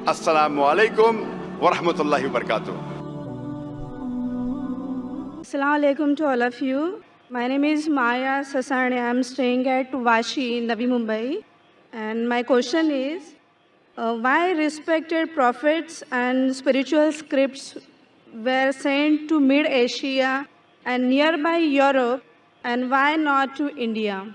Assalamu alaikum wa rahmatullahi wa barakatuh. Assalamu alaikum to all of you. My name is Maya Sasani. I am staying at Vashi, Navi Mumbai. And my question is, why respected prophets and spiritual scripts were sent to Mid-Asia and nearby Europe, and why not to India?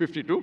52,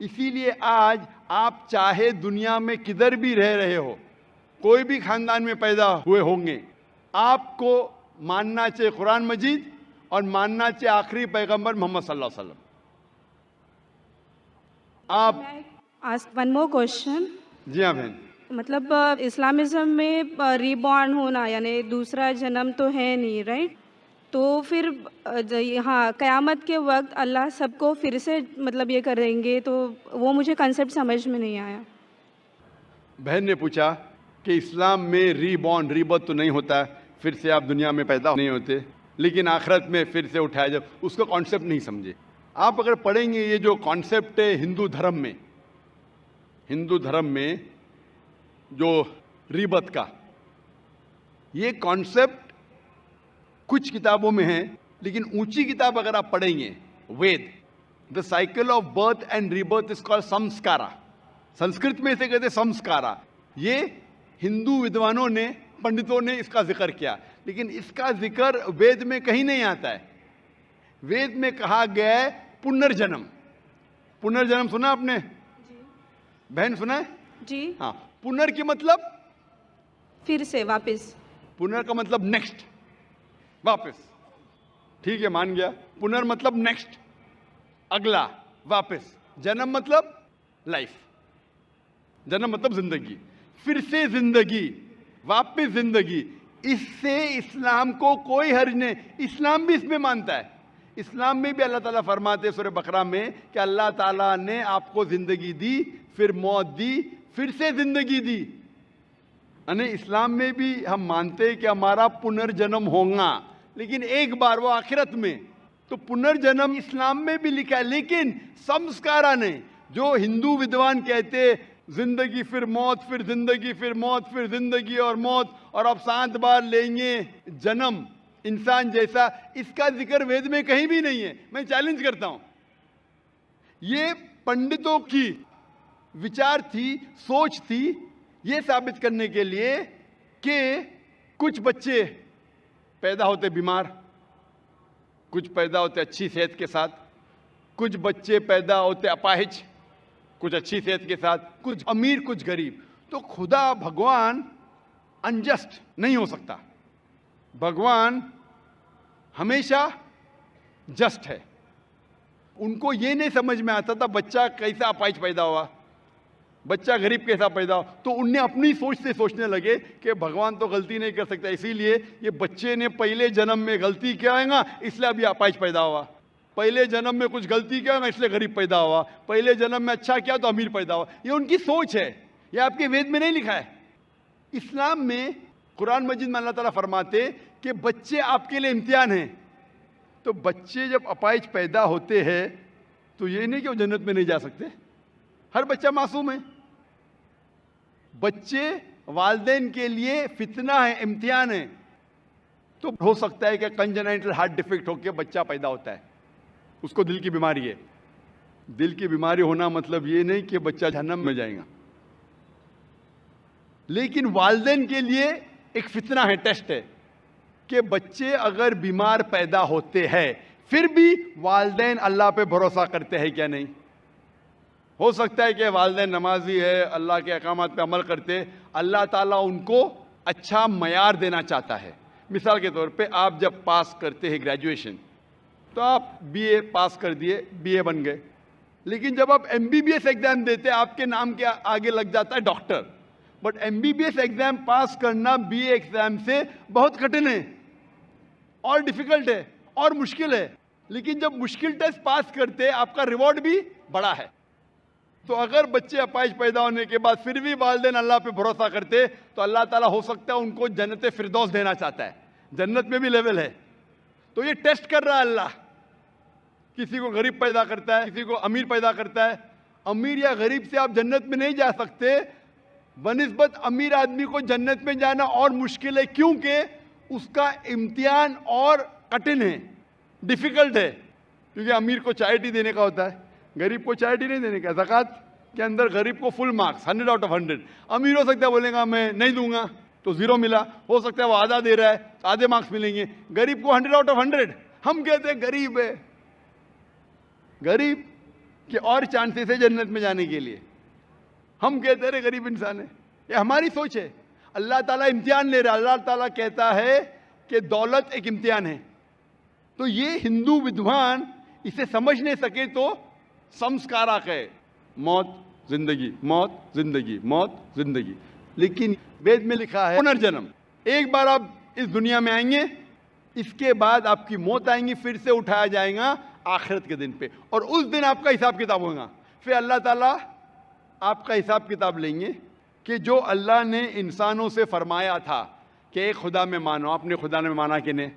اسی لیے آج آپ چاہے دنیا میں کدھر بھی رہ رہے ہو، کوئی بھی خاندان میں پیدا ہوئے ہوں گے، آپ کو ماننا چاہیے قرآن مجید اور ماننا چاہیے آخری پیغمبر محمد صلی اللہ علیہ وسلم. آپ آسک ون مور کوشچن. جی ہاں بہن. مطلب اسلامزم میں ری بورن ہونا یعنی دوسرا جنم تو ہے نہیں، رائٹ؟ تو پھر ہاں قیامت کے وقت اللہ سب کو پھر سے مطلب یہ کریں گے، تو وہ مجھے کنسیپٹ سمجھ میں نہیں آیا. بہن نے پوچھا کہ اسلام میں ری برتھ تو نہیں ہوتا، پھر سے آپ دنیا میں پیدا نہیں ہوتے، لیکن آخرت میں پھر سے اٹھایا جب اس کا کانسیپٹ نہیں سمجھے. آپ اگر پڑھیں گے یہ جو کانسیپٹ ہے ہندو دھرم میں جو ریبت کا، یہ کانسیپٹ کچھ کتابوں میں ہے، لیکن اونچی کتاب اگر آپ پڑھیں گے Veda, the cycle of birth and rebirth is called samskara. Sanskrit میں اسے کہتے سمسکارا. یہ ہندو ودوانوں نے، پنڈتوں نے اس کا ذکر کیا، لیکن اس کا ذکر وید میں کہیں نہیں آتا ہے. وید میں کہا گیا ہے پنرجنم. پنرجنم سنا آپ نے؟ بہن سنا ہے؟ جی ہاں. پنر کے مطلب پھر سے واپس. پنر کا مطلب نیکسٹ، واپس. ٹھیک ہے، مان گیا. پنر مطلب نیکسٹ، اگلا، واپس. جنم مطلب لائف. جنم مطلب زندگی، پھر سے زندگی، واپس زندگی. اس سے اسلام کو کوئی حرج نہیں. اسلام بھی اس میں مانتا ہے. اسلام میں بھی اللہ تعالیٰ فرماتے سورہ بقرہ میں کہ اللہ تعالیٰ نے آپ کو زندگی دی، پھر موت دی، پھر سے زندگی دی. یعنی اسلام میں بھی ہم مانتے کہ ہمارا پنرجنم ہوگا، لیکن ایک بار، وہ آخرت میں. تو پنرجنم اسلام میں بھی لکھا ہے، لیکن سمسکارا نے، جو ہندو ودوان کہتے زندگی پھر موت، پھر زندگی، پھر موت، پھر زندگی اور موت، اور اب 7 بار لیں گے جنم انسان جیسا، اس کا ذکر وید میں کہیں بھی نہیں ہے. میں چیلنج کرتا ہوں. یہ پنڈتوں کی وچار تھی، سوچ تھی، یہ ثابت کرنے کے لیے کہ کچھ بچے پیدا ہوتے بیمار، کچھ پیدا ہوتے اچھی صحت کے ساتھ، کچھ بچے پیدا ہوتے اپاہج، کچھ اچھی صحت کے ساتھ، کچھ امیر کچھ غریب. تو خدا بھگوان انجسٹ نہیں ہو سکتا. بھگوان ہمیشہ جسٹ ہے. ان کو یہ نہیں سمجھ میں آتا تھا بچہ کیسا اپاہج پیدا ہوا، بچہ غریب کیسا پیدا ہوا. تو ان نے اپنی سوچ سے سوچنے لگے کہ بھگوان تو غلطی نہیں کر سکتا، اسی لیے یہ بچے نے پہلے جنم میں غلطی کیا ہے گا، اس لیے اب یہ اپاہج پیدا ہوا. پہلے جنم میں کچھ غلطی کیا ہے، اس لیے غریب پیدا ہوا. پہلے جنم میں اچھا کیا تو امیر پیدا ہوا. یہ ان کی سوچ ہے، یہ آپ کے وید میں نہیں لکھا ہے. اسلام میں، قرآن مجید میں اللہ تعالیٰ فرماتے کہ بچے آپ کے لیے امتحان ہیں. تو بچے جب اپاہج پیدا ہوتے ہیں تو یہ نہیں کہ وہ جنت میں نہیں جا سکتے. ہر بچہ معصوم ہے. بچے والدین کے لیے فتنہ ہے، امتحان ہے. تو ہو سکتا ہے کہ کنجنائٹل ہارٹ ڈیفیکٹ ہو کے بچہ پیدا ہوتا ہے، اس کو دل کی بیماری ہے. دل کی بیماری ہونا مطلب یہ نہیں کہ بچہ جہنم میں جائے گا، لیکن والدین کے لیے ایک فتنہ ہے، ٹیسٹ ہے کہ بچے اگر بیمار پیدا ہوتے ہیں پھر بھی والدین اللہ پہ بھروسہ کرتے ہیں کیا نہیں. ہو سکتا ہے کہ والدین نمازی ہے، اللہ کے احکامات پہ عمل کرتے، اللہ تعالیٰ ان کو اچھا معیار دینا چاہتا ہے. مثال کے طور پہ آپ جب پاس کرتے ہیں گریجویشن تو آپ بی اے پاس کر دیے، بی اے بن گئے، لیکن جب آپ M B B S exam دیتے آپ کے نام کے آگے لگ جاتا ہے doctor. But M B B S exam pass کرنا بی اے ایگزام سے بہت کٹھن ہے اور ڈیفیکلٹ ہے اور مشکل ہے. لیکن جب مشکل ٹیسٹ پاس کرتے آپ کا ریوارڈ بھی بڑا ہے. تو اگر بچے اپاہج پیدا ہونے کے بعد پھر بھی والدین اللہ پہ بھروسہ کرتے تو اللہ تعالیٰ ہو سکتا ہے ان کو جنت فردوس دینا چاہتا ہے. جنت میں بھی لیول ہے. تو یہ ٹیسٹ کر رہا ہے اللہ. کسی کو غریب پیدا کرتا ہے، کسی کو امیر پیدا کرتا ہے. امیر یا غریب سے آپ جنت میں نہیں جا سکتے، بنسبت امیر آدمی کو جنت میں جانا اور مشکل ہے، کیونکہ اس کا امتحان اور کٹھن ہے، ڈیفیکلٹ ہے. کیونکہ امیر کو چیریٹی دینے کا ہوتا ہے، غریب کو چیریٹی نہیں دینے کا. زکوٰۃ کے اندر غریب کو فل مارکس 100 آؤٹ آف 100. امیر ہو سکتا ہے بولے گا میں نہیں دوں گا تو 0 ملا، ہو سکتا ہے وہ آدھا دے رہا ہے تو آدھے مارکس ملیں گے. غریب کو 100 آؤٹ آف 100. ہم کہتے ہیں غریب ہے، غریب کہ اور چانسز ہے جنت میں جانے کے لیے. ہم کہتے ہیں غریب انسان ہے. یہ ہماری سوچ ہے. اللہ تعالیٰ امتحان لے رہا ہے. اللہ تعالیٰ کہتا ہے کہ دولت ایک امتحان ہے. تو یہ ہندو ودوان اسے سمجھ نہیں سکے تو سمسکارک ہے. موت زندگی، موت زندگی، موت زندگی. لیکن وید میں لکھا ہے پنرجنم. ایک بار آپ اس دنیا میں آئیں گے، اس کے بعد آپ کی موت آئیں گی، پھر سے اٹھایا جائے گا آخرت کے دن پہ، اور اس دن آپ کا حساب کتاب ہوگا. پھر اللہ تعالیٰ آپ کا حساب کتاب لیں گے کہ جو اللہ نے انسانوں سے فرمایا تھا کہ ایک خدا میں مانو، آپ نے خدا میں مانا کہ نہیں؟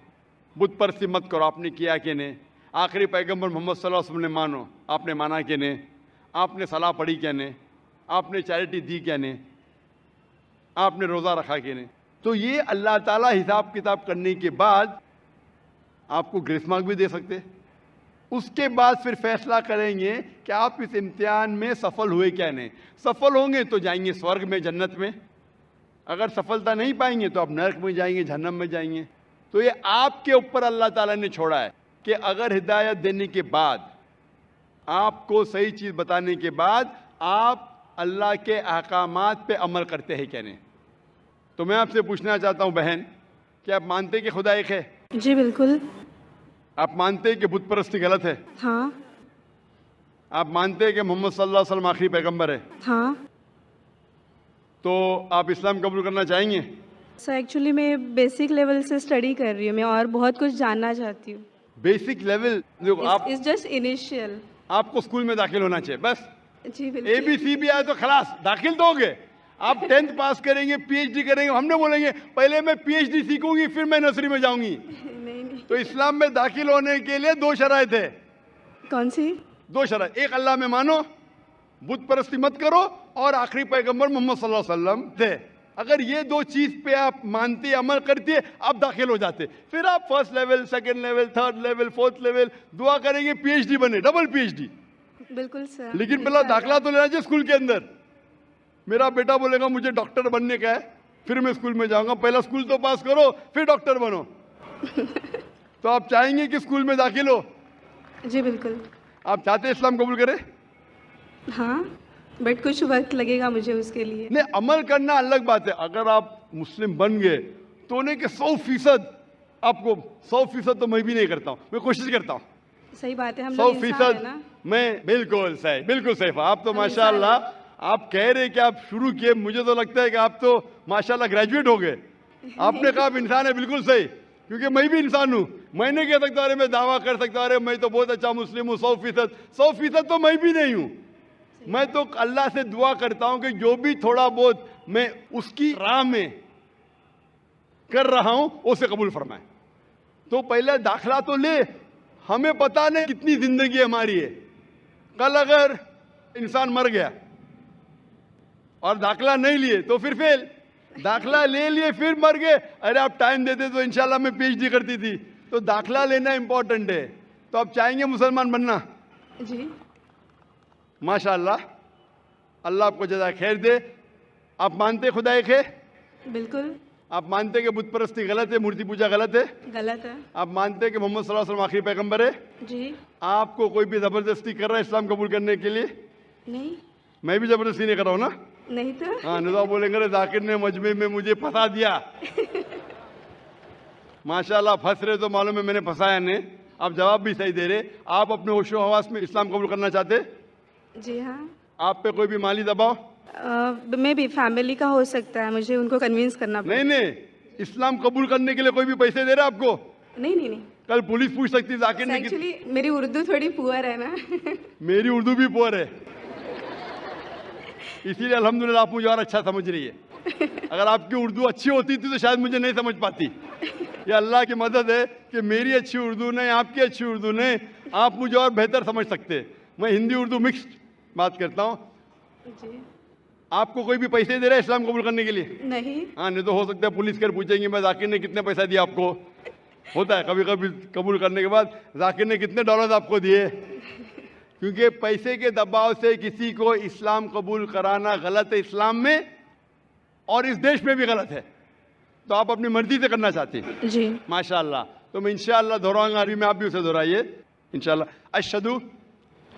بت پرستی مت کرو، آپ نے کیا کہ نہیں؟ آخری پیغمبر محمد صلی اللہ علیہ وسلم نے مانو، آپ نے مانا کہ نہیں؟ آپ نے صلاح پڑھی کیا نہیں؟ آپ نے چیریٹی دی کیا نہیں؟ آپ نے روزہ رکھا کہ نہیں؟ تو یہ اللہ تعالیٰ حساب کتاب کرنے کے بعد آپ کو گریس مارک بھی دے سکتے. اس کے بعد پھر فیصلہ کریں گے کہ آپ اس امتحان میں سفل ہوئے کیا نہیں. سفل ہوں گے تو جائیں گے سورگ میں، جنت میں. اگر سفلتا نہیں پائیں گے تو آپ نرک میں جائیں گے، جہنم میں جائیں گے. تو یہ آپ کے اوپر اللہ تعالیٰ نے چھوڑا ہے کہ اگر ہدایت دینے کے بعد، آپ کو صحیح چیز بتانے کے بعد آپ اللہ کے احکامات پہ عمل کرتے ہیں کیا نہیں. تو میں آپ سے پوچھنا چاہتا ہوں بہن، کہ آپ مانتے ہیں کہ خدا ایک ہے؟ جی بالکل. آپ مانتے ہیں کہ بت پرستی غلط ہے؟ ہاں. آپ مانتے ہیں کہ محمد صلی اللہ علیہ وسلم آخری پیغمبر ہے؟ ہاں. تو آپ اسلام قبول کرنا چاہیں گے؟ سر ایکچولی میں بیسک لیول سے اسٹڈی کر رہی ہوں، میں اور بہت کچھ جاننا چاہتی ہوں. بیسک لیول آپ اٹس جسٹ انیشیل. آپ کو اسکول میں داخل ہونا چاہیے بس. جی بالکل. اے بی سی بھی آئے تو خلاص داخل تو ہو گئے. آپ 10th پاس کریں گے، پی ایچ ڈی کریں گے، ہم نے بولیں گے پہلے میں پی ایچ ڈی سیکھوں گی پھر میں نرسری میں جاؤں گی. نہیں. تو اسلام میں داخل ہونے کے لیے 2 شرائط ہے. کون سی؟ 2 شرائط. ایک، اللہ میں مانو، بت پرستی مت کرو، اور آخری پیغمبر محمد صلی اللہ علیہ وسلم تھے. اگر یہ 2 چیز پہ آپ مانتے، عمل کرتے، آپ داخل ہو جاتے. پھر آپ first level, second level, third level, fourth level دعا کریں گے پی ایچ ڈی بنے، ڈبل پی ایچ ڈی. بالکل سر. لیکن پہلا داخلہ تو لینا چاہیے اسکول کے اندر. میرا بیٹا بولے گا مجھے ڈاکٹر بننے کا ہے، پھر میں اسکول میں جاؤں گا. پہلا اسکول تو پاس کرو پھر ڈاکٹر بنو. تو آپ چاہیں گے کہ اسکول میں داخل ہو؟ جی بالکل. آپ چاہتے ہیں اسلام قبول کریں؟ ہاں، بٹ کچھ وقت لگے گا مجھے اس کے لیے. نہیں، عمل کرنا الگ بات ہے. اگر آپ مسلم بن گئے تو نہیں کہ 100% آپ کو 100% تو میں بھی نہیں کرتا ہوں، میں کوشش کرتا ہوں. صحیح بات ہے، ہم لوگ انسان ہیں نا. میں بالکل صحیح، بالکل صحیح. آپ تو ماشاءاللہ آپ کہہ رہے کہ آپ شروع کیے، مجھے تو لگتا ہے کہ آپ تو ماشاءاللہ گریجویٹ ہو گئے. آپ نے کہا آپ انسان ہے، بالکل صحیح، کیونکہ میں بھی انسان ہوں. میں نہیں کہہ سکتا ارے میں دعویٰ کر سکتا ارے میں تو بہت اچھا مسلم ہوں 100% تو میں بھی نہیں ہوں. میں تو اللہ سے دعا کرتا ہوں کہ جو بھی تھوڑا بہت میں اس کی راہ میں کر رہا ہوں اسے قبول فرمائے. تو پہلے داخلہ تو لے. ہمیں پتہ نہیں کتنی زندگی ہماری ہے. کل اگر انسان مر گیا اور داخلہ نہیں لیے تو پھر فیل. داخلہ لے لیے پھر مر گئے، ارے آپ ٹائم دیتے تو انشاءاللہ میں پی ایچ ڈی کرتی تھی. تو داخلہ لینا امپورٹنٹ ہے. تو آپ چاہیں گے مسلمان بننا؟ جی ماشاءاللہ، اللہ آپ کو جزائے خیر دے. آپ مانتے خدا ایک ہے؟ بالکل. آپ مانتے کہ بت پرستی غلط ہے، مورتی پوجا غلط ہے؟ غلط ہے. آپ مانتے کہ محمد صلی اللہ علیہ وسلم آخری پیغمبر ہے؟ جی. آپ کو کوئی بھی زبردستی کر رہا ہے اسلام قبول کرنے کے لیے؟ نہیں. میں بھی زبردستی نہیں کر رہا ہوں نا. نہیں تو. ہاں، نظام بولیں گے ذاکر نے مجمع میں مجھے پھنسا دیا. ماشاءاللہ پھنس رہے تو معلوم ہے میں نے پھنسایا نہیں. آپ جواب بھی صحیح دے رہے. آپ اپنے ہوش و حواس میں اسلام قبول کرنا چاہتے؟ جی ہاں. آپ پہ کوئی بھی مالی دباؤ؟ میں بھی فیملی کا ہو سکتا ہے، مجھے ان کو کنوینس کرنا پڑے. نہیں، اسلام قبول کرنے کے لیے کوئی بھی پیسے دے رہا آپ کو؟ نہیں. کل پولیس پوچھ سکتی ذاکر نے. ایکچولی میری اردو تھوڑی پور ہے نا. میری اردو بھی پور ہے، اسی لیے الحمدللہ آپ مجھے اور اچھا سمجھ رہی ہے. اگر آپ کی اردو اچھی ہوتی تھی تو شاید مجھے نہیں سمجھ پاتی. یہ اللہ کی مدد ہے کہ میری اچھی اردو نہیں، آپ کی اچھی اردو نہیں، آپ مجھے اور بہتر سمجھ سکتے. میں ہندی اردو مکسڈ بات کرتا ہوں. جی. آپ کو کوئی بھی پیسے دے رہا ہے اسلام قبول کرنے کے لیے؟ نہیں. ہاں، نہیں تو ہو سکتا ہے پولیس کر پوچھیں گے میں ذاکر نے کتنے پیسہ دیا آپ کو. ہوتا ہے کبھی کبھی قبول کرنے کے بعد ذاکر نے کتنے ڈالر آپ کو دیے. کیونکہ پیسے کے دباؤ سے کسی کو اسلام قبول کرانا غلط ہے اسلام میں، اور اس دیش میں بھی غلط ہے. تو آپ اپنی مرضی سے کرنا چاہتے ہیں. جی. ماشاءاللہ. تو میں انشاءاللہ دہراؤں گا عربی میں، آپ بھی اسے دہرائیے انشاءاللہ. اشہدو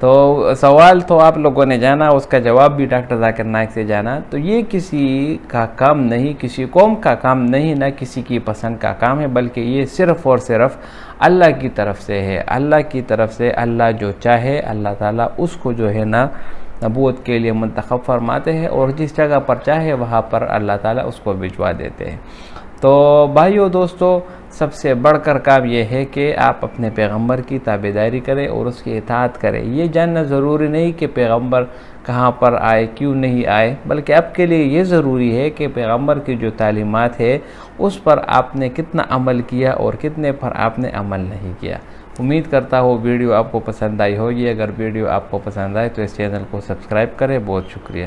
تو سوال تو آپ لوگوں نے جانا، اس کا جواب بھی ڈاکٹر ذاکر نائک سے جانا. تو یہ کسی کا کام نہیں، کسی قوم کا کام نہیں، نہ کسی کی پسند کا کام ہے، بلکہ یہ صرف اور صرف اللہ کی طرف سے ہے. اللہ کی طرف سے اللہ جو چاہے اللہ تعالیٰ اس کو جو ہے نا نبوت کے لیے منتخب فرماتے ہیں، اور جس جگہ پر چاہے وہاں پر اللہ تعالیٰ اس کو بھجوا دیتے ہیں. تو بھائیو دوستو، سب سے بڑھ کر کام یہ ہے کہ آپ اپنے پیغمبر کی تابعداری کریں اور اس کی اطاعت کریں. یہ جاننا ضروری نہیں کہ پیغمبر کہاں پر آئے، کیوں نہیں آئے، بلکہ آپ کے لیے یہ ضروری ہے کہ پیغمبر کی جو تعلیمات ہے اس پر آپ نے کتنا عمل کیا اور کتنے پر آپ نے عمل نہیں کیا. امید کرتا ہوں ویڈیو آپ کو پسند آئی ہوگی. اگر ویڈیو آپ کو پسند آئے تو اس چینل کو سبسکرائب کریں. بہت شکریہ.